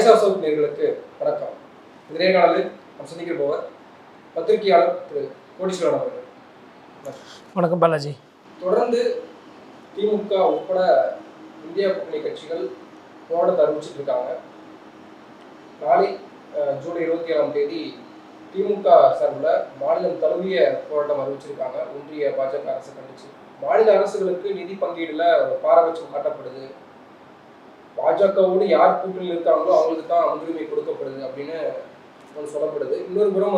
Voice of south நேயர்களுக்கு வணக்கம். இந்த நேர்காணலில் நாம் சந்திக்க போவர் பத்திரிகையாளர் திரு கோடீஸ்வரன் அவர்கள். வணக்கம் பாலாஜி. தொடர்ந்து திமுக உட்பட இந்தியா கூட்டணி கட்சிகள் போராட்டத்தை அறிவிச்சிட்டு இருக்காங்க. நாளை ஜூலை 27ஆம் தேதி திமுக சார்பில் மாநிலம் தழுவிய போராட்டம் அறிவிச்சிருக்காங்க. ஒன்றிய பாஜக அரசு கண்டிச்சு மாநில அரசுகளுக்கு நிதி பங்கீடுல பாரபட்சம் காட்டப்படுது, பாஜகவோடு யார் கூட்டணியில் இருக்காங்களோ அவங்களுக்கு தான் முன்னுரிமை கொடுக்கப்படுது அப்படின்னு ஒன்று சொல்லப்படுது. இன்னொரு புறம்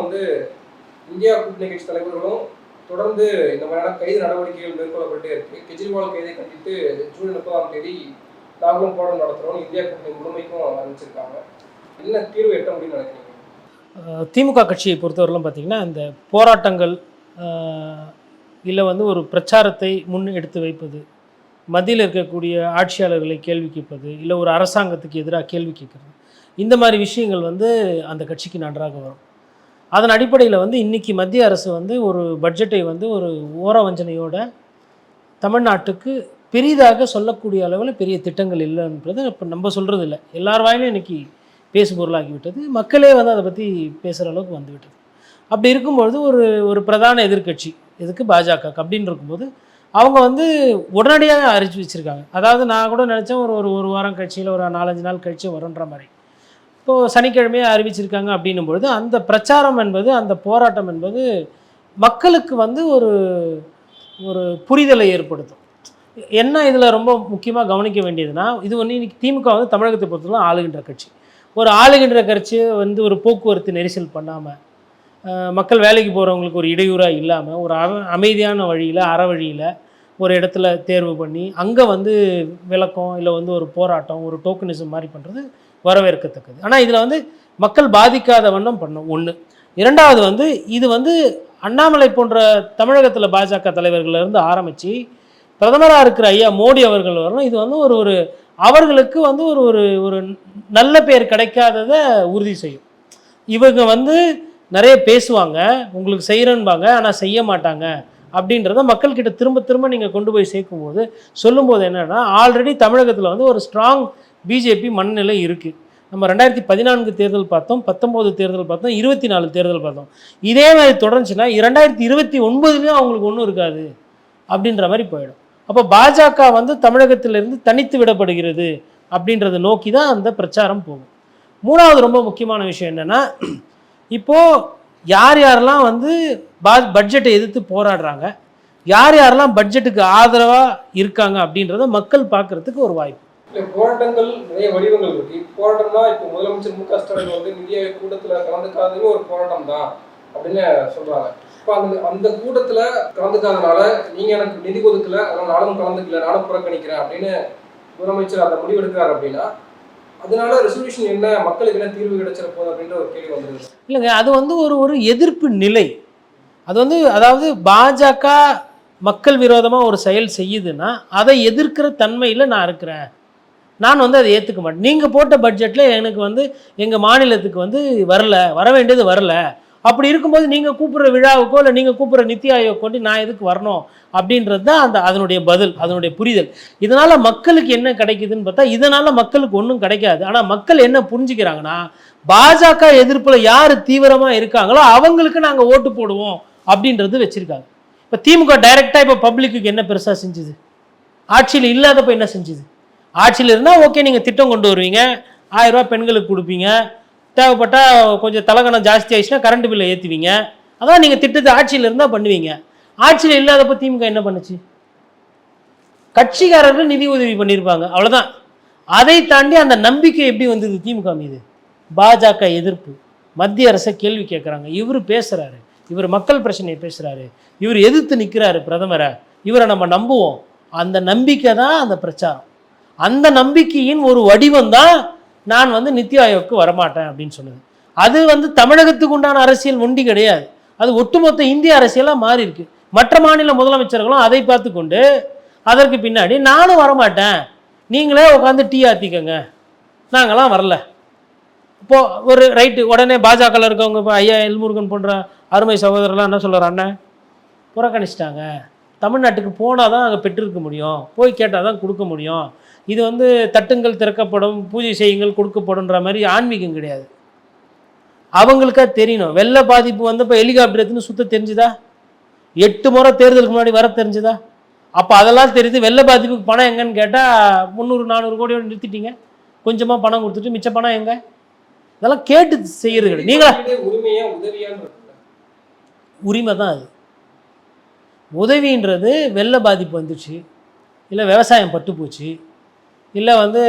இந்தியா கூட்டணி கட்சி தலைவர்களும் தொடர்ந்து இந்த மாதிரியான கைது நடவடிக்கைகள் மேற்கொள்ளப்பட்டே இருக்கு. கெஜ்ரிவால் கைதை கண்டித்து ஜூலை 30ஆம் தேதி நாங்களும் போராட்டம் நடத்துகிறோம் இந்தியா கூட்டணி முழுமைக்கும் அறிவிச்சிருக்காங்க. என்ன தீர்வு எட்ட முடியும்னு நினைக்கிறீங்க? திமுக கட்சியை பொறுத்தவரையிலும் பார்த்திங்கன்னா இந்த போராட்டங்கள் இல்லை ஒரு பிரச்சாரத்தை முன் எடுத்து வைப்பது, மத்தியில் இருக்கக்கூடிய ஆட்சியாளர்களை கேள்வி கேட்பது, இல்லை ஒரு அரசாங்கத்துக்கு எதிராக கேள்வி கேட்குறது, இந்த மாதிரி விஷயங்கள் அந்த கட்சிக்கு நன்றாக வரும். அதன் அடிப்படையில் இன்றைக்கி மத்திய அரசு ஒரு பட்ஜெட்டை ஒரு ஓர வஞ்சனையோட தமிழ்நாட்டுக்கு பெரிதாக சொல்லக்கூடிய அளவில் பெரிய திட்டங்கள் இல்லைன்றது இப்போ நம்ம சொல்கிறது இல்லை, எல்லார் வாயிலும் இன்றைக்கி பேசு பொருளாகிவிட்டது. மக்களே அதை பற்றி பேசுகிற அளவுக்கு வந்துவிட்டது. அப்படி இருக்கும்பொழுது ஒரு பிரதான எதிர்க்கட்சி எதுக்கு பாஜக அப்படின்னு இருக்கும்போது அவங்க உடனடியாக அறிவிச்சு வச்சுருக்காங்க. அதாவது நான் கூட நினச்சேன் ஒரு வாரம் கட்சியில் ஒரு 4-5 நாள் கழிச்சு வரும்ன்ற மாதிரி. இப்போது சனிக்கிழமையே அறிவிச்சிருக்காங்க அப்படின்னும் பொழுது அந்த பிரச்சாரம் என்பது, அந்த போராட்டம் என்பது மக்களுக்கு ஒரு புரிதலை ஏற்படுத்தும். என்ன இதில் ரொம்ப முக்கியமாக கவனிக்க வேண்டியதுன்னா, இது இன்றைக்கி திமுக தமிழகத்தை பொறுத்தவரை ஆளுகின்ற கட்சி. ஒரு ஆளுகின்ற கட்சி ஒரு போக்குவரத்து நெரிசல் பண்ணாமல், மக்கள் வேலைக்கு போகிறவங்களுக்கு ஒரு இடையூறாக இல்லாமல், ஒரு அமைதியான வழியில் அற வழியில் ஒரு இடத்துல தேர்வு பண்ணி அங்கே விளக்கம் இல்லை ஒரு போராட்டம், ஒரு டோக்கனிசம் மாதிரி பண்ணுறது வரவேற்கத்தக்கது. ஆனால் இதில் மக்கள் பாதிக்காத வண்ணம் பண்ணோம் ஒன்று. இரண்டாவது இது அண்ணாமலை போன்ற தமிழகத்தில் பாஜக தலைவர்களிருந்து ஆரம்பித்து பிரதமராக இருக்கிற ஐயா மோடி அவர்கள் வரணும். இது ஒரு அவர்களுக்கு ஒரு நல்ல பேர் கிடைக்காததை உறுதி செய்யும். இவங்க நிறைய பேசுவாங்க, உங்களுக்கு செய்கிறேன்பாங்க, ஆனால் செய்ய மாட்டாங்க அப்படின்றத மக்கள்கிட்ட திரும்ப திரும்ப நீங்கள் கொண்டு போய் சேர்க்கும்போது சொல்லும்போது என்னென்னா, ஆல்ரெடி தமிழகத்தில் ஒரு ஸ்ட்ராங் பிஜேபி மனநிலை இருக்குது. நம்ம 2014 தேர்தல் பார்த்தோம், 19 தேர்தல் பார்த்தோம், 24 தேர்தல் பார்த்தோம். இதே மாதிரி தொடர்ந்துச்சுன்னா 2029 அவங்களுக்கு ஒன்றும் இருக்காது அப்படின்ற மாதிரி போயிடும். அப்போ பாஜக தமிழகத்திலிருந்து தனித்து விடப்படுகிறது அப்படின்றத நோக்கி தான் அந்த பிரச்சாரம் போகும். மூணாவது ரொம்ப முக்கியமான விஷயம் என்னென்னா, இப்போது யார் யாரெல்லாம் பட்ஜெட்டை எதிர்த்து போராடுறாங்க, யார் யாரெல்லாம் பட்ஜெட்டுக்கு ஆதரவாக இருக்காங்க அப்படின்றத மக்கள் பார்க்குறதுக்கு ஒரு வாய்ப்பு. இல்லை, போராட்டங்கள் நிறைய வடிவங்கள் இருக்கு. போராட்டம்னா இப்போ முதலமைச்சர் மு க ஸ்டாலின் நிதி ஆயோக் கூட்டத்தில் கலந்துக்காதது ஒரு போராட்டம் தான் அப்படின்னு சொல்கிறாங்க. இப்போ அந்த கூட்டத்தில் கலந்துக்காதனால நீங்கள் எனக்கு நிதி ஒதுக்கல, அதனால் நானும் கலந்துக்கல, நானும் புறக்கணிக்கிறேன் அப்படின்னு முதலமைச்சர் அந்த முடிவு எடுக்கிறார் அப்படின்னா, அதனால ரெசல்யூஷன் என்ன, மக்களுக்கு என்ன தீர்வு கிடைச்சிட போகுது அப்படின்ற ஒரு கேள்வி வந்துருது. இல்லைங்க, அது ஒரு எதிர்ப்பு நிலை. அது அதாவது பாஜக மக்கள் விரோதமாக ஒரு செயல் செய்யுதுன்னா அதை எதிர்க்கிற தன்மையில் நான் இருக்கிறேன், நான் அதை ஏற்றுக்க மாட்டேன். நீங்கள் போட்ட பட்ஜெட்டில் எனக்கு எங்கள் மாநிலத்துக்கு வர வேண்டியது வரல. அப்படி இருக்கும்போது நீங்கள் கூப்பிட்ற விழாவுக்கோ இல்லை நீங்கள் கூப்பிட்ற நித்தி ஆயோக் கொண்டு நான் எதுக்கு வரணும் அப்படின்றது தான் அதனுடைய பதில், அதனுடைய புரிதல். இதனால் மக்களுக்கு என்ன கிடைக்குதுன்னு பார்த்தா, இதனால் மக்களுக்கு ஒன்றும் கிடைக்காது. ஆனால் மக்கள் என்ன புரிஞ்சுக்கிறாங்கன்னா, பாஜக எதிர்ப்பில் யார் தீவிரமாக இருக்காங்களோ அவங்களுக்கு நாங்கள் ஓட்டு போடுவோம் அப்படின்றது வச்சுருக்காங்க. இப்போ திமுக டைரெக்டாக இப்போ பப்ளிக்கு என்ன பெருசாக செஞ்சுது? ஆட்சியில் இல்லாதப்போ என்ன செஞ்சுது? ஆட்சியில் இருந்தால் ஓகே, நீங்கள் திட்டம் கொண்டு வருவீங்க, 1000 ரூபா பெண்களுக்கு கொடுப்பீங்க, தேவைப்பட்டால் கொஞ்சம் தலகணம் ஜாஸ்தி ஆயிடுச்சுன்னா கரண்ட் பில்லை ஏற்றுவீங்க. அதான் நீங்கள் திட்டத்தை ஆட்சியில் இருந்தால் பண்ணுவீங்க. ஆட்சியில் இல்லாதப்போ திமுக என்ன பண்ணுச்சு? கட்சிக்காரர்கள் நிதி உதவி பண்ணியிருப்பாங்க, அவ்வளோதான். அதை தாண்டி அந்த நம்பிக்கை எப்படி வந்தது திமுக மீது? பாஜக எதிர்ப்பு, மத்திய அரசை கேள்வி கேட்குறாங்க, இவர் பேசுகிறாரு, இவர் மக்கள் பிரச்சனையை பேசுகிறாரு, இவர் எதிர்த்து நிற்கிறாரு பிரதமரை, இவரை நம்ம நம்புவோம். அந்த நம்பிக்கை தான் அந்த பிரச்சாரம். அந்த நம்பிக்கையின் ஒரு வடிவம் தான் நான் நித்தி ஆயோக்கு வரமாட்டேன் அப்படின்னு சொன்னது. அது தமிழகத்துக்கு உண்டான அரசியல் ஒண்டி கிடையாது, அது ஒட்டுமொத்த இந்திய அரசியலாக மாறி இருக்கு. மற்ற மாநில முதலமைச்சர்களும் அதை பார்த்து கொண்டு அதற்கு பின்னாடி நானும் வரமாட்டேன், நீங்களே உட்காந்து டீ ஆத்திக்கங்க, நாங்களாம் வரல. இப்போது ஒரு ரைட்டு, உடனே பாஜகவில் இருக்கவங்க இப்போ ஐயா எல்முருகன் போன்ற அருமை சகோதரர்லாம் என்ன சொல்கிறார், அண்ணன் புறக்கணிச்சிட்டாங்க, தமிழ்நாட்டுக்கு போனால் தான் அங்கே பெற்றிருக்க முடியும், போய் கேட்டால் தான் கொடுக்க முடியும். இது வந்து தட்டுங்கள் திறக்கப்படும், பூஜை செய்யுங்கள் கொடுக்கப்படும்ன்ற மாதிரி ஆன்மீகம் கிடையாது. அவங்களுக்கா தெரியணும். வெள்ள பாதிப்பு வந்தப்போ ஹெலிகாப்டர் எடுத்துன்னு சுத்த தெரிஞ்சுதா? 8 முறை தேர்தலுக்கு முன்னாடி வர தெரிஞ்சுதா? அப்போ அதெல்லாம் தெரியுது. வெள்ள பாதிப்புக்கு பணம் எங்கன்னு கேட்டால் 300-400 கோடியோடு நிறுத்திட்டீங்க. கொஞ்சமாக பணம் கொடுத்துட்டு மிச்ச பணம் எங்கே? இதெல்லாம் கேட்டு செய்யறது கிடையாது. நீங்களா உரிமையா உதவியான்னு உரிமை தான் அது. உதவின்றது வெள்ள பாதிப்பு வந்துச்சு, இல்லை விவசாயம் பட்டு போச்சு, இல்லை வந்து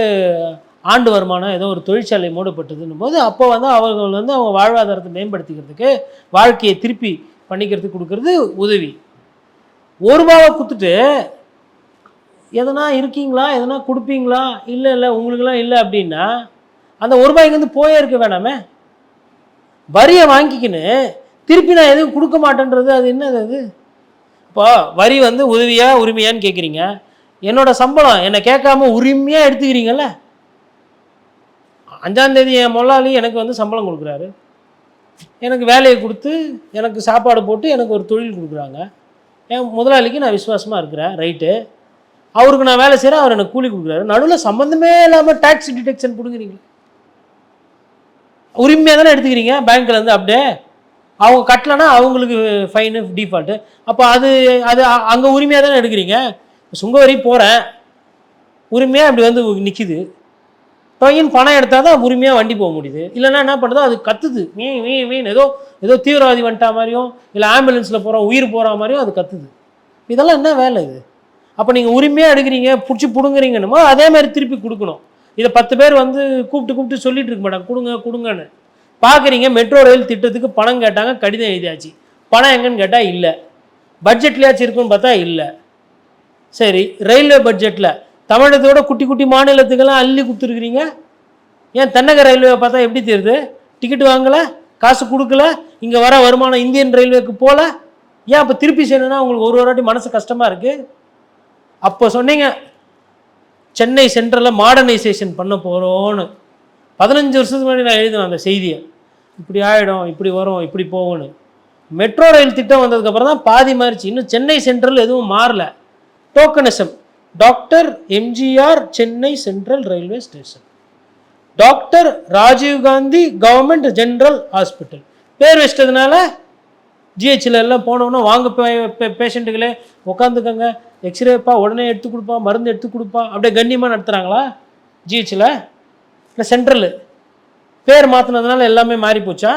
ஆண்டு வருமானம் ஏதோ ஒரு தொழிற்சாலை மூடப்பட்டதுன்னும் போது அப்போ வந்து அவர்கள் வந்து அவங்க வாழ்வாதாரத்தை மேம்படுத்திக்கிறதுக்கு, வாழ்க்கையை திருப்பி பண்ணிக்கிறதுக்கு கொடுக்கறது உதவி. ஒரு ரூபாவை கொடுத்துட்டு எதனா இருக்கீங்களா, எதனா கொடுப்பீங்களா, இல்லை இல்லை உங்களுக்கெல்லாம் இல்லை அப்படின்னா அந்த ஒரு ரூபாய் இங்கேருந்து போயே இருக்க வேணாமே. வரியை வாங்கிக்கின்னு திருப்பி நான் எதுவும் கொடுக்க மாட்டேன்றது அது என்னது அது? இப்போ வரி வந்து உதவியா உரிமையான்னு கேட்குறீங்க. என்னோட சம்பளம் என்னை கேட்காம உரிமையாக எடுத்துக்கிறீங்கல்ல. 5ஆம் தேதி என் முதலாளி எனக்கு வந்து சம்பளம் கொடுக்குறாரு, எனக்கு வேலையை கொடுத்து எனக்கு சாப்பாடு போட்டு எனக்கு ஒரு தொழில் கொடுக்குறாங்க. என் முதலாளிக்கு நான் விசுவாசமாக இருக்கிறேன், ரைட்டு. அவருக்கு நான் வேலை செய்கிறேன், அவர் எனக்கு கூலி கொடுக்குறாரு. நடுவில் சம்மந்தமே இல்லாமல் டேக்ஸ் டிடெக்ஷன் கொடுக்குறீங்க. உரிமையாக தானே எடுத்துக்கிறீங்க பேங்க்லேருந்து. அப்படியே அவங்க கட்டலைன்னா அவங்களுக்கு ஃபைனு டிஃபால்ட்டு. அப்போ அது அது அங்கே உரிமையாக தானே எடுக்கிறீங்க. சுங்க வரி போகிறேன், உரிமையாக இப்படி வந்து நிற்கிது. டொயின் பணம் எடுத்தால் தான் உரிமையாக வண்டி போக முடியுது. இல்லைன்னா என்ன பண்ணுறதோ அது கத்துது, மீன் ஏதோ ஏதோ தீவிரவாதி வந்துட்டா மாதிரியும், இல்லை ஆம்புலன்ஸில் போகிறோம் உயிர் போகிற மாதிரியும் அது கத்துது. இதெல்லாம் என்ன வேலை இது? அப்போ நீங்கள் உரிமையாக எடுக்கிறீங்க, பிடிச்சி பிடுங்குறீங்கன்னுமோ அதே மாதிரி திருப்பி கொடுக்கணும். இதை 10 பேர் வந்து கூப்பிட்டு சொல்லிட்டு இருக்க மாட்டாங்க கொடுங்க கொடுங்கன்னு. பார்க்குறீங்க, மெட்ரோ ரயில் திட்டத்துக்கு பணம் கேட்டாங்க, கடிதம் எழுதியாச்சு. பணம் எங்கன்னு கேட்டால் இல்லை. பட்ஜெட்லையாச்சும் இருக்குன்னு பார்த்தா இல்லை. சரி, ரயில்வே பட்ஜெட்டில் தமிழகத்தோட குட்டி குட்டி மாநிலத்துக்கெல்லாம் அள்ளி கொடுத்துருக்குறீங்க. ஏன் தென்னக ரயில்வே பார்த்தா எப்படி தெரியுது? டிக்கெட் வாங்கலை, காசு கொடுக்கல, இங்கே வர வருமானம் இந்தியன் ரயில்வேக்கு போகல. ஏன் அப்போ திருப்பி செய்யணும்னா உங்களுக்கு ஒரு வாட்டி மனசு கஷ்டமாக இருக்குது. அப்போ சொன்னீங்க சென்னை சென்ட்ரலில் மாடர்னைசேஷன் பண்ண போகிறோன்னு. 15 வருஷத்துக்கு முன்னாடி நான் எழுதினேன் அந்த செய்தியை. இப்படி ஆகிடும், இப்படி வரும், இப்படி போகும்னு. மெட்ரோ ரயில் திட்டம் வந்ததுக்கப்புறம் தான் பாதி மாறிச்சு. இன்னும் சென்னை சென்ட்ரல் எதுவும் மாறல. Tokenism, doctor MGR Chennai central railway station, doctor Rajiv Gandhi government general hospital. பேர் வச்சிட்டதுனால ஜிஹெச்சில் எல்லாம் போனோன்னா வாங்க பேஷண்ட்டுகளே உட்காந்துக்கங்க, எக்ஸ்ரேப்பா உடனே எடுத்து கொடுப்பா, மருந்து எடுத்து கொடுப்பா, அப்படியே கண்ணியமாக நடத்துகிறாங்களா ஜிஹெச்சில்? இல்லை சென்ட்ரலு பேர் மாற்றினதுனால எல்லாமே மாறி போச்சா?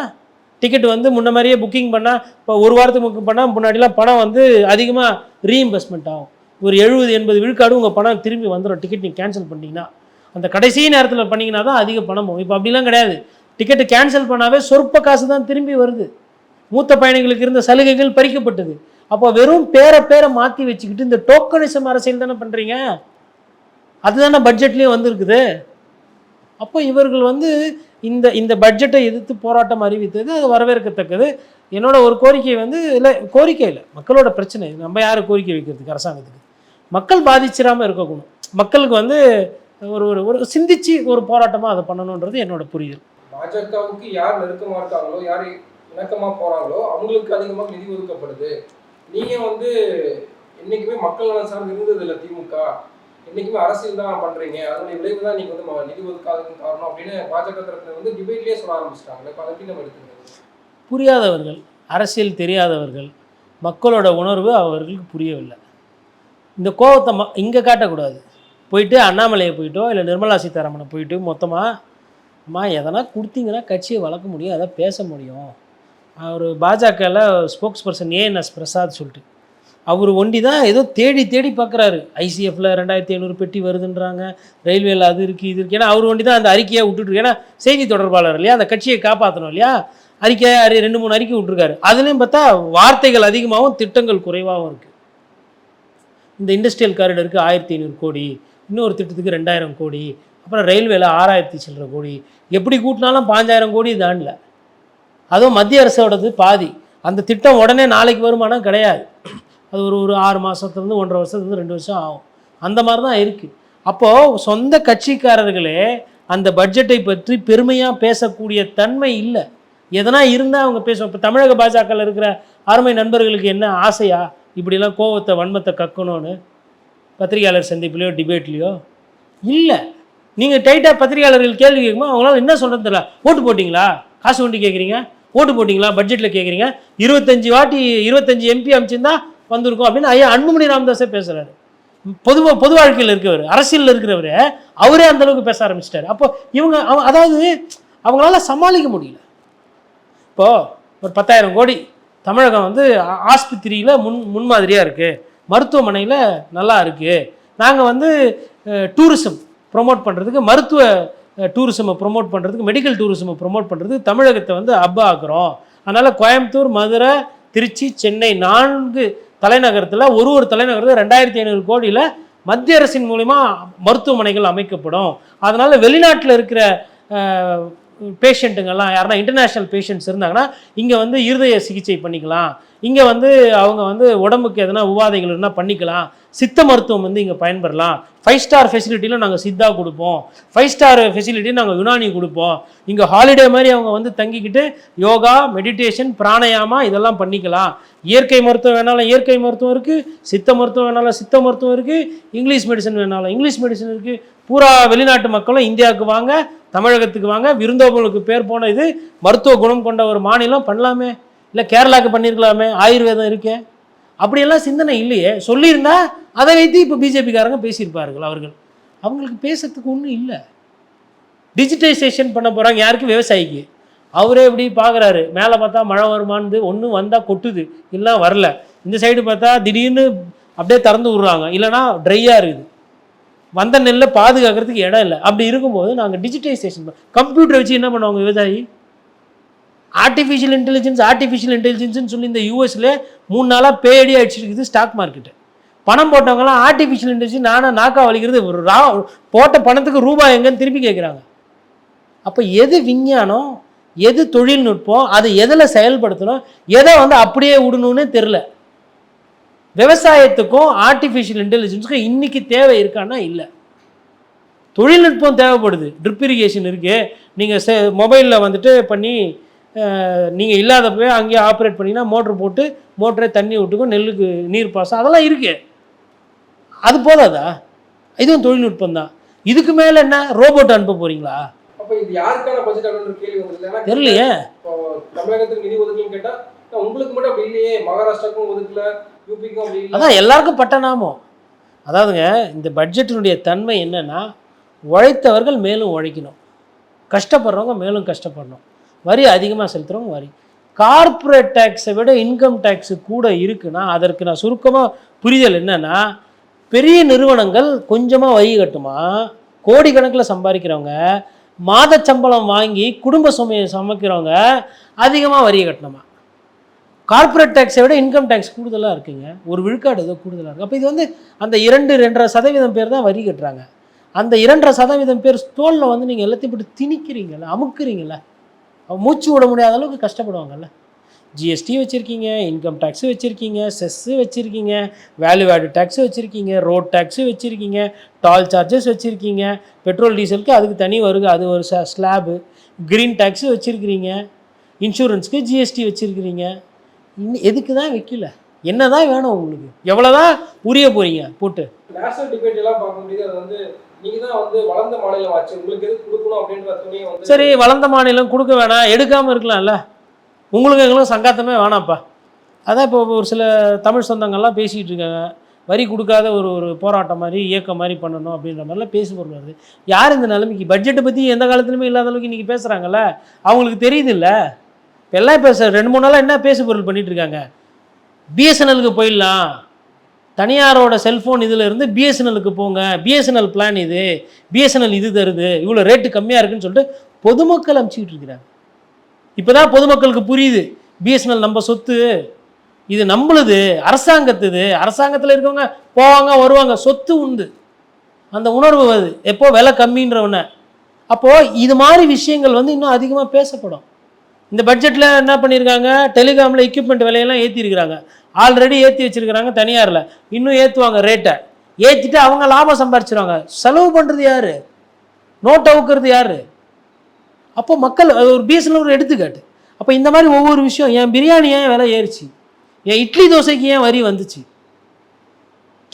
டிக்கெட் வந்து முன்ன மாதிரியே புக்கிங் பண்ணால், இப்போ ஒரு வாரத்துக்கு புக் பண்ணால் முன்னாடிலாம் பணம் வந்து அதிகமாக ரீஇம்பர்ஸ்மெண்ட் ஆகும். ஒரு 70-80 விழுக்காடு உங்கள் பணம் திரும்பி வந்துடும். டிக்கெட் நீங்கள் கேன்சல் பண்ணிங்கன்னா அந்த கடைசி நேரத்தில் பண்ணிங்கன்னா தான் அதிக பணம் போகும். இப்போ அப்படிலாம் கிடையாது. டிக்கெட்டு கேன்சல் பண்ணாவே சொற்ப காசு தான் திரும்பி வருது. மூத்த பயணிகளுக்கு இருந்த சலுகைகள் பறிக்கப்பட்டது. அப்போ வெறும் பேரை மாற்றி வச்சுக்கிட்டு இந்த டோக்கனிசம் அரசியல் தானே பண்ணுறீங்க. அதுதானே பட்ஜெட்லேயும் வந்திருக்குது. அப்போ இவர்கள் வந்து இந்த பட்ஜெட்டை எதிர்த்து போராட்டம் அறிவித்தது அது வரவேற்கத்தக்கது. என்னோட ஒரு கோரிக்கை வந்து இல்லை, கோரிக்கை இல்லை, மக்களோட பிரச்சனை. நம்ம யார் கோரிக்கை வைக்கிறதுக்கு அரசாங்கத்துக்கு? மக்கள் பாதிச்சிடாமல் இருக்கணும். மக்களுக்கு வந்து ஒரு சிந்திச்சு ஒரு போராட்டமாக அதை பண்ணணுன்றது என்னோட புரிதல். பாஜகவுக்கு யார் நெருக்கமாக இருக்காங்களோ, யார் இணக்கமாக போகிறாங்களோ அவங்களுக்கு அதிகமாக நிதி ஒதுக்கப்படுது. நீங்கள் வந்து என்றைக்குமே மக்கள் நலன் சார்ந்து இருந்ததில்லை திமுக, என்றைக்குமே அரசியல் தான் பண்ணுறீங்க, அதனுடைய விளைவு தான் நீங்கள் வந்து நிதி ஒதுக்காததுக்கு காரணம் அப்படின்னு பாஜக தரப்பில் வந்து டிபேட்லேயே சொல்ல ஆரம்பிச்சிட்டாங்க. இப்போ அதை எப்படி நம்ம எடுத்துக்கிறது? புரியாதவர்கள், அரசியல் தெரியாதவர்கள், மக்களோட உணர்வு அவர்களுக்கு புரியவில்லை. இந்த கோபத்தை இங்கே காட்டக்கூடாது. போயிட்டு அண்ணாமலையை போயிட்டோ இல்லை நிர்மலா சீதாராமனை போயிட்டு மொத்தமாக எதனா கொடுத்தீங்கன்னா கட்சியை வளர்க்க முடியும், அதை பேச முடியும். அவர் பாஜகவில் ஸ்போக்ஸ் பர்சன் ஏஎன்எஸ் பிரசாத் சொல்லிட்டு அவர் ஒண்டி தான் ஏதோ தேடி பார்க்குறாரு. ஐசிஎஃப்பில் 2500 பெட்டி வருதுன்றாங்க, ரயில்வேல அது இருக்குது இது இருக்குது. ஏன்னா அவர் ஒண்டி தான் அந்த அறிக்கையை விட்டுட்டு, ஏன்னா செய்தி தொடர்பாளர் இல்லையா, அந்த கட்சியை காப்பாற்றணும் இல்லையா, அறிக்கையை 2-3 அறிக்கை விட்டுருக்காரு. அதுலேயும் பார்த்தா வார்த்தைகள் அதிகமாகவும் திட்டங்கள் குறைவாகவும் இருக்குது. இந்த இண்டஸ்ட்ரியல் காரிடருக்கு 1500 கோடி, இன்னொரு திட்டத்துக்கு 2000 கோடி, அப்புறம் ரயில்வேல 6000 சில்லற கோடி, எப்படி கூட்டினாலும் 5000 கோடி தாண்டல. அதுவும் மத்திய அரசோடது பாதி. அந்த திட்டம் உடனே நாளைக்கு வருமானம் கிடையாது. அது ஒரு 6 மாதத்துலேருந்து 1.5 வருஷத்துலேருந்து 2 வருஷம் ஆகும். அந்த மாதிரி தான் இருக்குது. அப்போது சொந்த கட்சிக்காரர்களே அந்த பட்ஜெட்டை பற்றி பெருமையாக பேசக்கூடிய தன்மை இல்லை. எதனா இருந்தால் அவங்க பேசுவோம். இப்போ தமிழக பாஜகவில் இருக்கிற அருமை நண்பர்களுக்கு என்ன ஆசையா? இப்படிலாம் கோவத்தை வன்மத்தை கக்கணும்னு பத்திரிகையாளர் சந்திப்புலையோ டிபேட்லேயோ இல்லை. நீங்கள் டைட்டாக பத்திரிகையாளர்கள் கேள்வி கேட்கும்போது அவங்களால என்ன சொல்கிறது தெரியல. ஓட்டு போட்டிங்களா, காசு வண்டி கேட்குறீங்க, ஓட்டு போட்டிங்களா, பட்ஜெட்டில் கேட்குறீங்க, 25 MP அமைச்சிருந்தா வந்திருக்கும் அப்படின்னு ஐயா அன்புமணி ராமதாஸே பேசுகிறாரு. பொது வாழ்க்கையில் இருக்கிறவர், அரசியலில் இருக்கிறவர், அவரே அந்தளவுக்கு பேச ஆரம்பிச்சிட்டாரு. அப்போ இவங்க அதாவது அவங்களால சமாளிக்க முடியல. இப்போது ஒரு 10,000 கோடி தமிழகம் வந்து ஆஸ்பத்திரியில் முன்மாதிரியாக இருக்குது, மருத்துவமனையில் நல்லா இருக்குது, நாங்கள் வந்து டூரிசம் ப்ரொமோட் பண்ணுறதுக்கு, மருத்துவ டூரிசமை ப்ரொமோட் பண்ணுறதுக்கு, மெடிக்கல் டூரிசமை ப்ரொமோட் பண்ணுறதுக்கு தமிழகத்தை வந்து ஹப் ஆக்குறோம். அதனால் கோயம்புத்தூர், மதுரை, திருச்சி, சென்னை 4 தலைநகரத்தில் ஒரு தலைநகரத்தில் 2,500 கோடியில் மத்திய அரசின் மூலிமா மருத்துவமனைகள் அமைக்கப்படும். அதனால் வெளிநாட்டில் இருக்கிற பேஷண்ட்டுங்கள்லாம் யாருன்னா இன்டர்நேஷ்னல் பேஷண்ட்ஸ் இருந்தாங்கன்னா இங்கே வந்து இருதய சிகிச்சை பண்ணிக்கலாம், இங்கே வந்து அவங்க வந்து உடம்புக்கு எதனா உபாதைகள் இருந்தால் பண்ணிக்கலாம், சித்த மருத்துவம் வந்து இங்கே பயன்பெறலாம், 5 ஸ்டார் ஃபெசிலிட்டியில் நாங்கள் சித்தா கொடுப்போம், 5 ஸ்டார் ஃபெசிலிட்டியில் நாங்கள் யுனானி கொடுப்போம், இங்கே ஹாலிடே மாதிரி அவங்க வந்து தங்கிக்கிட்டு யோகா, மெடிடேஷன், பிராணயாமா இதெல்லாம் பண்ணிக்கலாம், இயற்கை மருத்துவம் வேணாலும் இயற்கை மருத்துவம் இருக்குது, சித்த மருத்துவம் வேணாலும் சித்த மருத்துவம் இருக்குது, இங்கிலீஷ் மெடிசன் வேணாலும் இங்கிலீஷ் மெடிசன் இருக்குது. பூரா வெளிநாட்டு மக்களும் இந்தியாவுக்கு வாங்க, தமிழகத்துக்கு வாங்க, விருந்தோம்பலுக்கு பேர் போன இது மருத்துவ குணம் கொண்ட ஒரு மாநிலம் பண்ணலாமே, இல்லை கேரளாவுக்கு பண்ணியிருக்கலாமே, ஆயுர்வேதம் இருக்கே. அப்படியெல்லாம் சிந்தனை இல்லையே. சொல்லியிருந்தா அதை வைத்து இப்போ பிஜேபிக்காரங்க பேசியிருப்பார்கள். அவங்களுக்கு பேசுறதுக்கு ஒன்றும் இல்லை. டிஜிட்டைசேஷன் பண்ண போகிறாங்க யாருக்கு, விவசாயிக்கு. அவரே எப்படி பார்க்குறாரு, மேலே பார்த்தா மழை வருமானது, ஒன்றும் வந்தால் கொட்டுது, இல்லை வரல, இந்த சைடு பார்த்தா திடீர்னு அப்படியே திறந்து விட்றாங்க, இல்லைனா ட்ரையாக இருக்குது, வந்த நெல்லை பாதுகாக்கிறதுக்கு இடம் இல்லை. அப்படி இருக்கும்போது நாங்கள் டிஜிட்டைசேஷன் கம்ப்யூட்டரை வச்சு என்ன பண்ணுவாங்க விவசாயி, ஆர்டிஃபிஷியல் இன்டெலிஜென்ஸ்னு சொல்லி இந்த யூஎஸில் 3 நாளாக பேடி அடிச்சிருக்குது ஸ்டாக் மார்க்கெட்டு. பணம் போட்டவங்களாம் ஆர்டிஃபிஷியல் இன்டெலிஜென்ஸ் நாக்கா வலிக்கிறது, ஒரு போட்ட பணத்துக்கு ரூபாய் எங்கன்னு திருப்பி கேட்குறாங்க. அப்போ எது விஞ்ஞானம், எது தொழில்நுட்பம், அது எதில் செயல்படுத்தணும், எதை வந்து அப்படியே விடணும்னு தெரில. விவசாயத்துக்கும் ஆர்டிஃபிஷியல் இன்டெலிஜென்ஸுக்கும் இன்றைக்கி தேவை இருக்கான்னா இல்லை. தொழில்நுட்பம் தேவைப்படுது. ட்ரிப் இரிகேஷன் இருக்குது, நீங்கள் மொபைலில் வந்துட்டு பண்ணி நீங்கள் இல்லாதப்பவே அங்கேயே ஆப்ரேட் பண்ணிங்கன்னா மோட்ரு போட்டு மோட்டரே தண்ணி விட்டுக்கும், நெல்லுக்கு நீர் பாசம், அதெல்லாம் இருக்குது. அது போதாதா? இதுவும் தொழில்நுட்பம் தான். இதுக்கு மேலே என்ன ரோபோட் அனுப்ப போகிறீங்களா? அப்போ இது யாருக்கான பட்ஜெட் அப்படின்னு கேள்வி வந்தது தெரியலையே. தமிழகத்துக்கு நிதி ஒதுக்கலன்னு கேட்டால் உங்களுக்கு மட்டும் அப்படி இல்லையே, மகாராஷ்டிராவுக்கும் ஒதுக்கல, யூபிக்கும் அப்படி இல்லை. அதான் எல்லாருக்கும் பட்டநாமம். அதாவதுங்க இந்த பட்ஜெட்டினுடைய தன்மை என்னென்னா, உழைத்தவர்கள் மேலும் உழைக்கணும், கஷ்டப்படுறவங்க மேலும் கஷ்டப்படணும், வரி அதிகமாக செலுத்துகிறவங்க வரி. கார்ப்பரேட் டேக்ஸை விட இன்கம் டேக்ஸு கூட இருக்குன்னா அதற்கு நான் சுருக்கமாக புரிதல் என்னென்னா, பெரிய நிறுவனங்கள் கொஞ்சமாக வரி கட்டுமா, கோடிக்கணக்கில் சம்பாதிக்கிறவங்க, மாத சம்பளம் வாங்கி குடும்ப சுமையை சமைக்கிறவங்க அதிகமாக வரி கட்டணுமா. கார்ப்பரேட் டேக்ஸை விட இன்கம் டேக்ஸ் கூடுதலாக இருக்குங்க, ஒரு விழுக்காடு ஏதோ கூடுதலாக இருக்குது. அப்போ இது வந்து அந்த 2-2.5% பேர் தான் வரி கட்டுறாங்க. அந்த 2.5% பேர் தோளில் வந்து நீங்கள் எல்லாத்தையும் போட்டு திணிக்கிறீங்கள, அமுக்குறீங்கள, மூச்சு விட முடியாத அளவுக்கு கஷ்டப்படுவாங்கல்ல. ஜிஎஸ்டி வச்சுருக்கீங்க, இன்கம் டேக்ஸு வச்சுருக்கீங்க, செஸ்ஸு வச்சுருக்கீங்க, வேல்யூ ஆடு டேக்ஸு வச்சுருக்கீங்க, ரோட் டேக்ஸு வச்சுருக்கீங்க, டால் சார்ஜஸ் வச்சுருக்கீங்க, பெட்ரோல் டீசலுக்கு அதுக்கு தனி வருது, அது ஒரு ஸ்லாபு, க்ரீன் டேக்ஸு வச்சுருக்கிறீங்க, இன்சூரன்ஸுக்கு ஜிஎஸ்டி வச்சுருக்கிறீங்க. இன்னும் எதுக்கு தான் வைக்கல, என்ன தான் வேணும் உங்களுக்கு, எவ்வளோ தான் உரிய போகிறீங்க போட்டு. நேஷனல் டிபேட் எல்லாம் பார்க்க முடியுது. அது வந்து நீங்கள் தான் வந்து வளர்ந்த மாநிலம் ஆச்சு, உங்களுக்கு எது கொடுக்கணும் அப்படின்ற துணியை வந்து. சரி, வளர்ந்த மாநிலம் கொடுக்க வேணாம், எடுக்காமல் இருக்கலாம்ல, உங்களுக்கு எங்களும் சங்காத்தமே வேணாம்ப்பா. அதான் இப்போ ஒரு சில தமிழ் சொந்தங்கள்லாம் பேசிகிட்டு இருக்காங்க, வரி கொடுக்காத ஒரு போராட்டம் மாதிரி இயக்கம் மாதிரி பண்ணணும் அப்படின்ற மாதிரிலாம் பேசி வருது. யார் இந்த நிலைமைக்கு பட்ஜெட்டை பற்றி எந்த காலத்துலையுமே இல்லாத அளவுக்கு இன்றைக்கி பேசுகிறாங்கல்ல, அவங்களுக்கு தெரியுது இல்லை. இப்போ எல்லாம் இப்போ 2-3 நாளாக என்ன பேசு பொருள் பண்ணிகிட்ருக்காங்க, பிஎஸ்என்எலுக்கு போயிடலாம், தனியாரோட செல்ஃபோன் இதில் இருந்து பிஎஸ்என்எலுக்கு போங்க, பிஎஸ்என்எல் பிளான் இது, பிஎஸ்என்எல் இது தருது, இவ்வளோ ரேட்டு கம்மியாக இருக்குன்னு சொல்லிட்டு பொதுமக்கள் அனுப்பிச்சிக்கிட்டு இருக்கிறாங்க. இப்போ தான் பொதுமக்களுக்கு புரியுது, பிஎஸ்என்எல் நம்ம சொத்து, இது நம்மளுது, அரசாங்கத்துது, அரசாங்கத்தில் இருக்கவங்க போவாங்க வருவாங்க, சொத்து உண்டு, அந்த உணர்வு வருது எப்போ விலை கம்மின்றவன. அப்போது இது மாதிரி விஷயங்கள் வந்து இன்னும் அதிகமாக பேசப்படும். இந்த பட்ஜெட்டில் என்ன பண்ணியிருக்காங்க, டெலிகாமில் எக்யூப்மெண்ட் விலையெல்லாம் ஏற்றிருக்கிறாங்க, ஆல்ரெடி ஏற்றி வச்சுருக்கிறாங்க தனியாரில், இன்னும் ஏற்றுவாங்க ரேட்டை, ஏற்றிட்டு அவங்க லாபம் சம்பாரிச்சிருவாங்க. செலவு பண்ணுறது யார், நோட்டை அவுக்கிறது யார்? அப்போ மக்கள் அது ஒரு பிஎஸ்என்எல் ஒரு எடுத்துக்காட்டு. அப்போ இந்த மாதிரி ஒவ்வொரு விஷயம், என் பிரியாணி ஏன் விலை ஏறிச்சு, ஏன் இட்லி தோசைக்கு ஏன் வரி வந்துச்சு?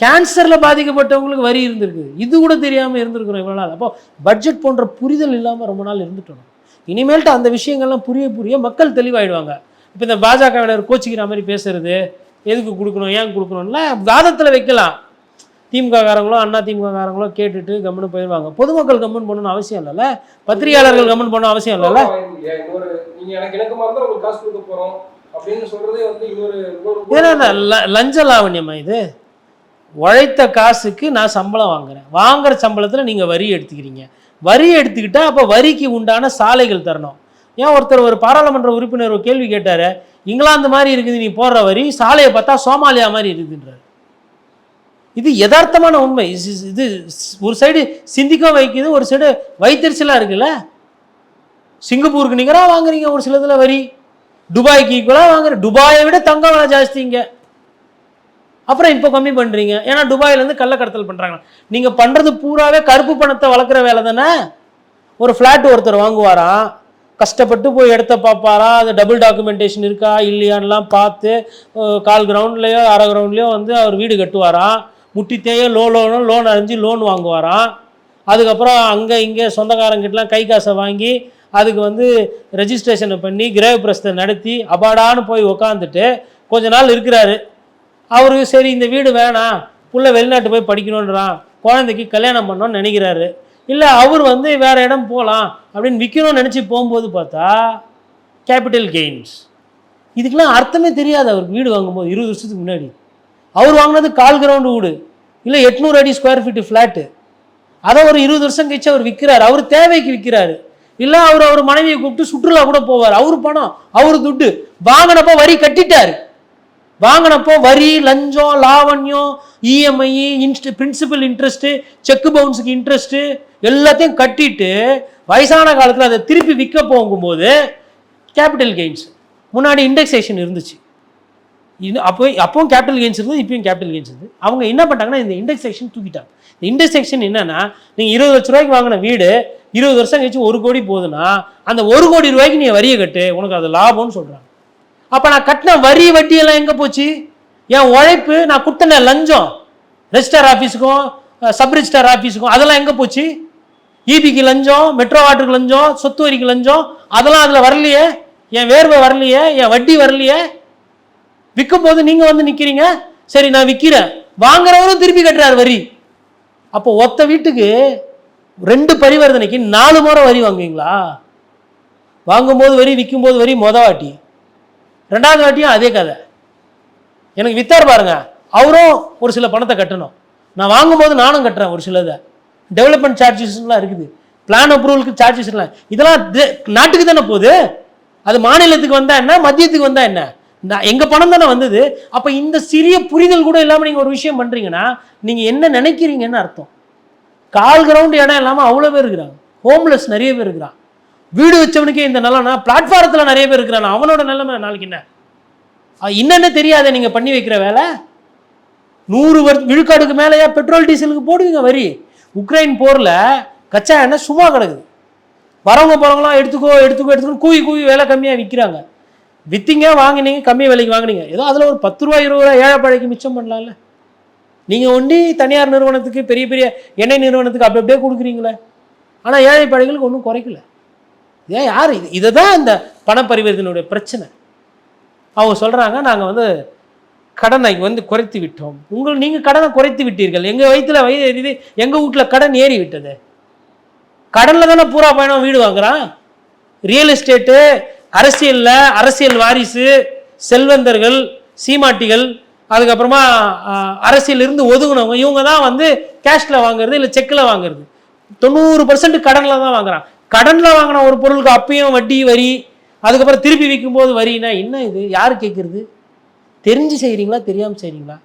கேன்சரில் பாதிக்கப்பட்டவங்களுக்கு வரி இருந்திருக்கு, இது கூட தெரியாமல் இருந்திருக்கிறோம் இவ்வளோ நாள். அப்போ பட்ஜெட் போன்ற புரிதல் இல்லாமல் ரொம்ப நாள் இருந்துட்டோம். இனிமேல்ட்டு அந்த விஷயங்கள்லாம் புரிய புரிய மக்கள் தெளிவாயிடுவாங்க. இப்போ இந்த பாஜகவினர் கோச்சிக்கிற மாதிரி பேசுறது, எதுக்கு கொடுக்கணும் ஏன் கொடுக்கணும்ல வாதத்தில் வைக்கலாம். திமுக காரங்களோ அண்ணா திமுக காரங்களோ கேட்டுட்டு கம்முன்னு போயிடுவாங்க. பொதுமக்கள் கம்முன்னு பண்ணணும்னு அவசியம் இல்லைல்ல, பத்திரிகையாளர்கள் கம்முன்னு பண்ணணும் அவசியம் இல்லைல்ல. ஏன்னா லஞ்ச லாவண்யமா இது? உழைத்த காசுக்கு நான் சம்பளம் வாங்குறேன், வாங்குற சம்பளத்தில் நீங்கள் வரி எடுத்துக்கிறீங்க. வரி எடுத்துக்கிட்டா அப்போ வரிக்கு உண்டான சாலைகள் தரணும். ஏன் ஒருத்தர் ஒரு பாராளுமன்ற உறுப்பினர் ஒரு கேள்வி கேட்டார், இங்கிலாந்து மாதிரி இருக்குது நீ போடுற வரி, சாலையை பார்த்தா சோமாலியா மாதிரி இருக்குதுன்றார். இது யதார்த்தமான உண்மை. இது ஒரு சைடு சிந்திக்க வைக்குது, ஒரு சைடு வைத்தறிச்சலாக இருக்குல்ல. சிங்கப்பூருக்கு நிகராக வாங்குறீங்க ஒரு சிலதில் வரி, துபாய்க்கு ஈக்குவலாக வாங்குற, துபாயை விட தங்கம் விலை ஜாஸ்திங்க. அப்புறம் இப்போ கம்மி பண்ணுறீங்க ஏன்னா துபாயிலேருந்து கள்ளக்கடத்தல் பண்ணுறாங்க. நீங்கள் பண்ணுறது பூராவே கருப்பு பணத்தை வளர்க்குற வேலை தானே. ஒரு ஃப்ளாட் ஒருத்தர் வாங்குவாராம், கஷ்டப்பட்டு போய் இடத்த பார்ப்பாரா, அது டபுள் டாக்குமெண்டேஷன் இருக்கா இல்லையான்லாம் பார்த்து கால் கிரவுண்ட்லேயோ அரை கிரவுண்ட்லேயோ வந்து அவர் வீடு கட்டுவாராம். முட்டித்தேயோ லோன் அரைஞ்சி லோன் வாங்குவாராம். அதுக்கப்புறம் அங்கே இங்கே சொந்தக்காரங்கிட்டலாம் கை காசை வாங்கி அதுக்கு வந்து ரெஜிஸ்ட்ரேஷனை பண்ணி கிரக பிரஸ்தை நடத்தி அபாடான்னு போய் உக்காந்துட்டு கொஞ்ச நாள் இருக்கிறாரு. அவருக்கு சரி இந்த வீடு வேணாம், புள்ள வெளிநாட்டு போய் படிக்கணுன்றான், குழந்தைக்கு கல்யாணம் பண்ணணும்னு நினைக்கிறாரு. இல்லை அவர் வந்து வேறு இடம் போகலாம் அப்படின்னு விற்கணும்னு நினச்சி போகும்போது பார்த்தா கேபிட்டல் கெயின்ஸ். இதுக்கெல்லாம் அர்த்தமே தெரியாது அவருக்கு. வீடு வாங்கும்போது 20 வருஷத்துக்கு முன்னாடி அவர் வாங்கினது கால் கிரவுண்டு வீடு, இல்லை 800 அடி ஸ்கொயர் ஃபீட்டு ஃப்ளாட்டு. அதை ஒரு 20 வருஷம் கழிச்சு அவர் விற்கிறார், அவர் தேவைக்கு விற்கிறாரு. இல்லை அவர் மனைவியை கூப்பிட்டு சுற்றுலா கூட போவார். அவர் பணம், அவர் துட்டு. வாங்கினப்போ வரி கட்டிட்டார். வாங்கினப்போ வரி, லஞ்சம், லாவண்யம், இஎம்ஐ, பிரின்சிபல் இன்ட்ரெஸ்ட்டு, செக்கு பவுன்ஸுக்கு இன்ட்ரெஸ்ட்டு எல்லாத்தையும் கட்டிட்டு வயசான காலத்தில் அதை திருப்பி விற்க போகும்போது கேபிட்டல் கெயின்ஸ். முன்னாடி இண்டெக்ஸேஷன் இருந்துச்சு, அப்பவும் கேபிட்டல் கெயின்ஸ் இருந்தது, இப்பயும் கேபிட்டல் கெயின்ஸ் இருந்தது. அவங்க என்ன பண்ணிட்டாங்கன்னா இந்த இண்டெக்ஸேஷன் தூக்கிட்டாங்க. இந்த இண்டெக்ஸேஷன் என்னன்னா, நீங்கள் 20 லட்ச ரூபாய்க்கு வாங்கின வீடு 20 வருஷம் கழிச்சு 1 கோடி போகுதுன்னா அந்த 1 கோடி ரூபாய்க்கு நீ வரியை கட்டு, உனக்கு அது லாபம்னு சொல்கிறாங்க. அப்போ நான் கட்டின வரி வட்டியெல்லாம் எங்கே போச்சு? என் உழைப்பு, நான் கொடுத்தன லஞ்சம் ரெஜிஸ்டார் ஆஃபீஸுக்கும் சப் ரெஜிஸ்டார் ஆஃபீஸுக்கும் அதெல்லாம் எங்கே போச்சு? இபிக்கு லஞ்சம், மெட்ரோ வாட்டருக்கு லஞ்சம், சொத்து வரிக்கு லஞ்சம், அதெல்லாம் அதில் வரலையே. என் வேர்வை வரலையே, என் வட்டி வரலையே. விற்கும் போது நீங்கள் வந்து நிற்கிறீங்க, சரி நான் விற்கிறேன், வாங்குறவரும் திருப்பி கட்டுறாரு வரி. அப்போ ஒத்த வீட்டுக்கு 2 பரிவர்த்தனைக்கு 4 முறை வரி வாங்குவீங்களா? வாங்கும்போது வரி, விற்கும்போது வரி, வாட்டி 2வது வாட்டியும் அதே கதை. எனக்கு வித்தார் பாருங்க, அவரும் ஒரு சில பணத்தை கட்டணும், நான் வாங்கும்போது நானும் கட்டுறேன் ஒரு சிலதை. டெவலப்மெண்ட் சார்ஜஸ்லாம் இருக்குது, பிளான் அப்ரூவலுக்கு சார்ஜஸ்லாம், இதெல்லாம் நாட்டுக்கு தானே போகுது. அது மாநிலத்துக்கு வந்தால் என்ன, மத்தியத்துக்கு வந்தால் என்ன, எங்கள் பணம் தானே வந்தது. அப்போ இந்த சிறிய புரிதல் கூட இல்லாமல் நீங்கள் ஒரு விஷயம் பண்ணுறீங்கன்னா நீங்கள் என்ன நினைக்கிறீங்கன்னு அர்த்தம். கால் கிரவுண்ட் இடம் இல்லாமல் அவ்வளோ பேர் இருக்கிறாங்க, ஹோம்லெஸ் நிறைய பேர் இருக்கிறான். வீடு வச்சவனுக்கே இந்த நிலைனா பிளாட்ஃபாரத்தில் நிறைய பேர் இருக்கிறான், அவனோட நிலைமை நாளைக்கு என்ன என்னென்ன தெரியாத நீங்கள் பண்ணி வைக்கிற வேலை. 100 விழுக்காடுக்கு மேலேயா பெட்ரோல் டீசலுக்கு போடுவீங்க வரி. உக்ரைன் போரில் கச்சா எண்ணெய் சும்மா கிடக்குது, வரவங்க போகிறவங்களாம் எடுத்துக்கோ கூவி விலை கம்மியாக விற்கிறாங்க. விற்றீங்க, வாங்கினீங்க, கம்மி விலைக்கு வாங்கினீங்க, ஏதோ அதில் ஒரு 10 ரூபா 20 ரூபா ஏழைப்பாளைக்கு மிச்சம் பண்ணலாம்ல. நீங்கள் ஒண்டி தனியார் நிறுவனத்துக்கு, பெரிய பெரிய எண்ணெய் நிறுவனத்துக்கு அப்படியே கொடுக்குறீங்களே, ஆனால் ஏழைப்பாளைகளுக்கு ஒன்றும் குறைக்கல. ஏன் யார் இதை தான் இந்த பண பரிவர்த்தனையுடைய பிரச்சனை. அவங்க சொல்கிறாங்க நாங்கள் வந்து கடனை வந்து குறைத்து விட்டோம். நீங்கள் கடனை குறைத்து விட்டீர்கள், எங்கள் வயிற்றில் எங்கள் வீட்டில் கடன் ஏறி விட்டது. கடனில் தானே பூரா பயணம் வீடு வாங்குறான். ரியல் எஸ்டேட்டு, அரசியல் வாரிசு, செல்வந்தர்கள், சீமாட்டிகள், அதுக்கப்புறமா அரசியல் இருந்து ஒதுங்கினவங்க, இவங்க தான் வந்து கேஷில் வாங்குறது இல்லை செக்கில் வாங்குறது. 90% கடனில் தான் வாங்குறான். கடனில் வாங்கின ஒரு பொருளுக்கு அப்பயும் வட்டி வரி, அதுக்கப்புறம் திருப்பி விற்கும்போது வரினா என்ன இது? யார் கேட்குறது? தெரிஞ்சு செய்கிறீங்களா தெரியாமல் செய்கிறீங்களா?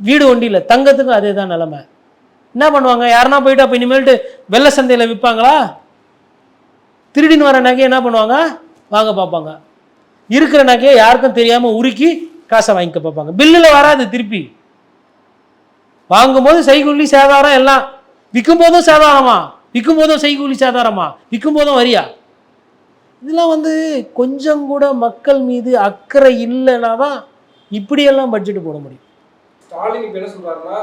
வீடு ஒண்டி இல்லை, தங்கத்துக்கும் அதே தான் நிலைமை. என்ன பண்ணுவாங்க, யாருன்னா போயிட்டு அப்போ இனிமேல்ட்டு வெள்ளை சந்தையில் விற்பாங்களா? திருடின்னு வர நகையை என்ன பண்ணுவாங்க, வாங்க பார்ப்பாங்க. இருக்கிற நகையை யாருக்கும் தெரியாமல் உருக்கி காசை வாங்கிக்க பார்ப்பாங்க. பில்லில் வராது திருப்பி. வாங்கும்போது செய்கூலி சேதாரம் எல்லாம், விற்கும் போதும் சேதாரமா, விற்கும் போதும் செய்கூலி சேதாரமா, விற்கும் போதும் வரியா. இதெல்லாம் வந்து கொஞ்சம் கூட மக்கள் மீது அக்கறை இல்லைன்னா தான் இப்படியெல்லாம் பட்ஜெட் போட முடியும். ஸ்டாலின் இப்போ என்ன சொல்றாருன்னா,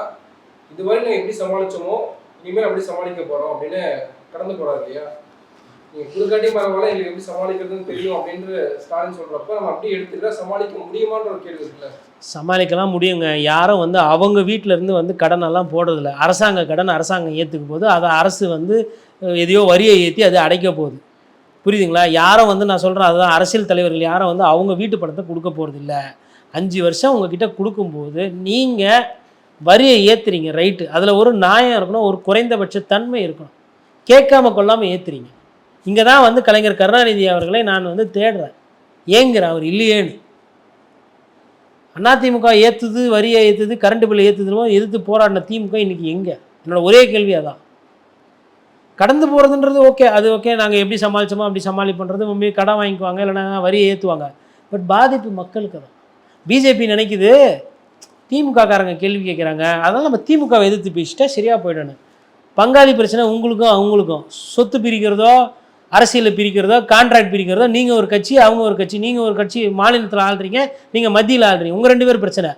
இதுவரை நாங்கள் எப்படி சமாளிச்சோமோ இனிமேல் அப்படி சமாளிக்க போறோம் அப்படின்னு கடந்து போறாரு இல்லையா? நீங்க குறுக்காட்டி பரவாயில்ல, எங்களுக்கு எப்படி சமாளிக்கிறதுன்னு தெரியும் அப்படின்னு ஸ்டாலின் சொல்றப்ப நம்ம அப்படியே எடுத்துக்கிட்டா சமாளிக்க முடியுமான்ற ஒரு கேள்வி இருக்குல்ல? சமாளிக்கலாம் முடியுங்க. யாரும் வந்து அவங்க வீட்டில் இருந்து வந்து கடனெல்லாம் போடுறதில்ல. அரசாங்க கடன் அரசாங்கம் ஏற்றுக்கும் போது அதை அரசு வந்து எதையோ வரியை ஏற்றி அதை அடைக்க போகுது. புரியுதுங்களா? யாரும் வந்து நான் சொல்கிறேன், அதுதான் அரசியல் தலைவர்கள் யாரும் வந்து அவங்க வீட்டு பணத்தை கொடுக்க போகிறதில்ல. 5 வருஷம் உங்ககிட்ட கொடுக்கும்போது நீங்கள் வரியை ஏற்றுறீங்க, ரைட்டு. அதில் ஒரு நியாயம் இருக்கணும், ஒரு குறைந்தபட்ச தன்மை இருக்கணும். கேட்காம கொள்ளாமல் ஏற்றுறீங்க. இங்கே தான் வந்து கலைஞர் கருணாநிதி அவர்களை நான் வந்து தேடுறேன், ஏங்குறேன் அவர் இல்லையேன்னு. அதிமுக ஏற்றுது, வரியை ஏற்றுது, கரண்ட் பில்லை ஏற்றுதுமோ எதிர்த்து போராடின திமுக இன்றைக்கி எங்கே? என்னோட ஒரே கேள்வி அதான். கடந்து போகிறதுன்றது ஓகே, அது ஓகே, நாங்கள் எப்படி சமாளித்தோமோ அப்படி சமாளிப்புன்றது மம்மி கடன் வாங்கிக்குவாங்க, இல்லைனா வரியை ஏற்றுவாங்க. பட் பாதிப்பு மக்களுக்கு தான். பிஜேபி நினைக்குது திமுககாரங்க கேள்வி கேட்குறாங்க, அதனால் நம்ம திமுகவை எதிர்த்து பேசிட்டா சரியாக போயிடணும். பங்காளி பிரச்சனை உங்களுக்கும் அவங்களுக்கும். சொத்து பிரிக்கிறதோ, அரசியலில் பிரிக்கிறதோ, கான்ட்ராக்ட் பிரிக்கிறதோ, நீங்கள் ஒரு கட்சி அவங்க ஒரு கட்சி, நீங்கள் ஒரு கட்சி மாநிலத்தில் ஆள்றீங்க, நீங்கள் மத்தியில் ஆள்றீங்க, உங்கள் 2 பேர் பிரச்சனை.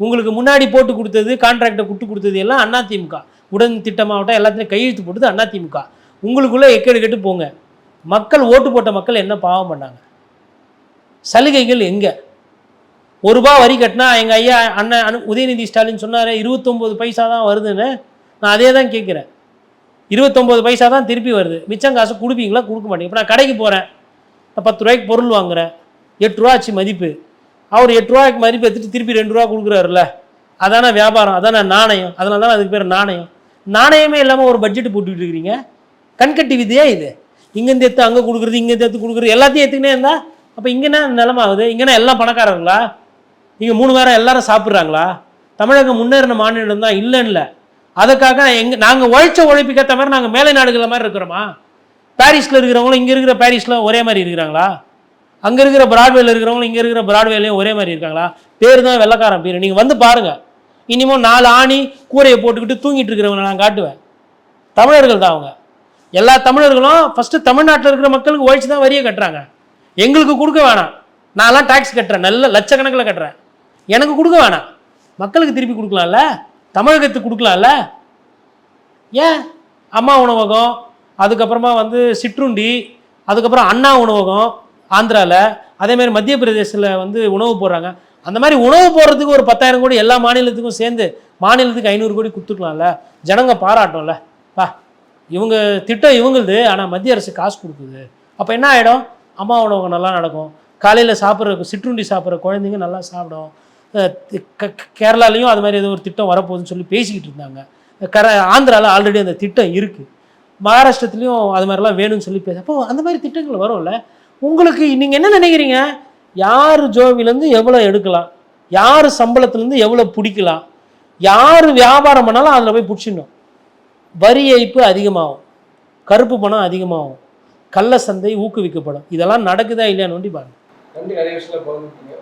உங்களுக்கு முன்னாடி போட்டு கொடுத்தது, கான்ட்ராக்டை விட்டு கொடுத்தது எல்லாம் அதிமுக. உடன் திட்டமாகட்டும் எல்லாத்தையும் கையெழுத்து போட்டது அதிமுக. உங்களுக்குள்ளே எக்கெடு கெட்டு போங்க. மக்கள் ஓட்டு போட்ட மக்கள் என்ன பாவம் பண்ணாங்க? சலுகைகள் எங்கே? ₹1 வரி கட்டினா எங்கள் ஐயா அண்ணன் உதயநிதி ஸ்டாலின் சொன்னார் 29 பைசா தான் வருதுன்னு. நான் அதே தான் கேட்குறேன். 29 பைசா தான் திருப்பி வருது. மிச்சம் காசு கொடுப்பீங்களா? கொடுக்க மாட்டீங்க. இப்போ நான் கடைக்கு போகிறேன், நான் 10 ரூபாய்க்கு பொருள் வாங்குகிறேன், 8 ரூபா ஆச்சு மதிப்பு. அவர் 8 ரூபாய்க்கு மதிப்பு எடுத்துட்டு திருப்பி 2 ரூபா கொடுக்குறாருல்ல, அதான வியாபாரம், அதான நாணயம். அதனால தான் அதுக்கு பேர் நாணயம். நாணயமே இல்லாமல் ஒரு பட்ஜெட் போட்டுக்கிட்டு இருக்கிறீங்க. கண்கட்டி விதியா இது? இங்கேருந்து எடுத்து அங்கே கொடுக்குறது, இங்கேருந்து எடுத்து கொடுக்குறது, எல்லாத்தையும் எடுத்துக்கினே இருந்தால் அப்போ இங்கேனா நிலமை ஆகுது. இங்கேனா எல்லாம் பணக்காரங்களா? நீங்கள் 3 வேரம் எல்லாரும் சாப்பிட்றாங்களா? தமிழகம் முன்னேறின மாநிலம் தான் இல்லைன்னு. அதுக்காக நாங்கள் உழைச்ச உழைப்புக்கேற்ற மாதிரி நாங்கள் மேலை நாடுகளை மாதிரி இருக்கிறோமா? பாரிஸில் இருக்கிறவங்களும் இங்கே இருக்கிற பாரிஸில் ஒரே மாதிரி இருக்கிறாங்களா? அங்கே இருக்கிற பிராட்வேல இருக்கிறவங்களும் இங்கே இருக்கிற பிராட்வேலையும் ஒரே மாதிரி இருக்காங்களா? பேர் தான் வெள்ளக்காரன் பேர். நீங்கள் வந்து பாருங்கள். இனிமேல் 4 ஆணி கூரையை போட்டுக்கிட்டு தூங்கிட்டு இருக்கிறவங்க நான் காட்டுவேன். தமிழர்கள் தான் அவங்க. எல்லா தமிழர்களும் ஃபஸ்ட்டு தமிழ்நாட்டில் இருக்கிற மக்களுக்கு உழைச்சி தான் வரியை கட்டுறாங்க. எங்களுக்கு கொடுக்க வேணாம். நான்லாம் டாக்ஸ் கட்டுறேன், நல்ல லட்சக்கணக்கில் கட்டுறேன். எனக்கு கொடுக்க வேணாம், மக்களுக்கு திருப்பி கொடுக்கலாம்ல, தமிழகத்துக்கு கொடுக்கலாம்ல. ஏன் அம்மா உணவகம், அதுக்கப்புறமா வந்து சிற்றுண்டி, அதுக்கப்புறம் அண்ணா உணவகம் ஆந்திராவில், அதேமாதிரி மத்திய பிரதேசத்தில் வந்து உணவு போடுறாங்க. அந்த மாதிரி உணவு போடுறதுக்கு ஒரு 10,000 கோடி எல்லா மாநிலத்துக்கும் சேர்ந்து மாநிலத்துக்கு 500 கோடி கொடுத்துக்கலாம்ல. ஜனங்க பாராட்டோம்ல. இவங்க திட்டம் இவங்களுது, ஆனால் மத்திய அரசு காசு கொடுக்குது. அப்போ என்ன ஆகிடும்? அம்மா உணவகம் நல்லா நடக்கும். காலையில் சாப்பிட்ற சிற்றுண்டி சாப்பிட்ற குழந்தைங்க நல்லா சாப்பிடும். கேரளாலையும் அது மாதிரி ஏதோ ஒரு திட்டம் வரப்போகுதுன்னு சொல்லி பேசிக்கிட்டு இருந்தாங்க. ஆந்திராவில் ஆல்ரெடி அந்த திட்டம் இருக்குது. மகாராஷ்டிரத்துலேயும் அது மாதிரிலாம் வேணும்னு சொல்லி அப்போ அந்த மாதிரி திட்டங்கள் வரும்ல. உங்களுக்கு நீங்கள் என்ன நினைக்கிறீங்க? யார் ஜோவிலேருந்து எவ்வளோ எடுக்கலாம், யார் சம்பளத்துலேருந்து எவ்வளோ பிடிக்கலாம், யார் வியாபாரம் பண்ணாலும் அதில் போய் பிடிச்சிடணும். வரி ஏய்ப்பு அதிகமாகும், கருப்பு பணம் அதிகமாகும், கள்ள சந்தை ஊக்குவிக்கப்படும். இதெல்லாம் நடக்குதா இல்லையான்னு பாருங்க. நன்றி, நிறைய விஷயத்தில் பகிர்ந்துட்டீங்க.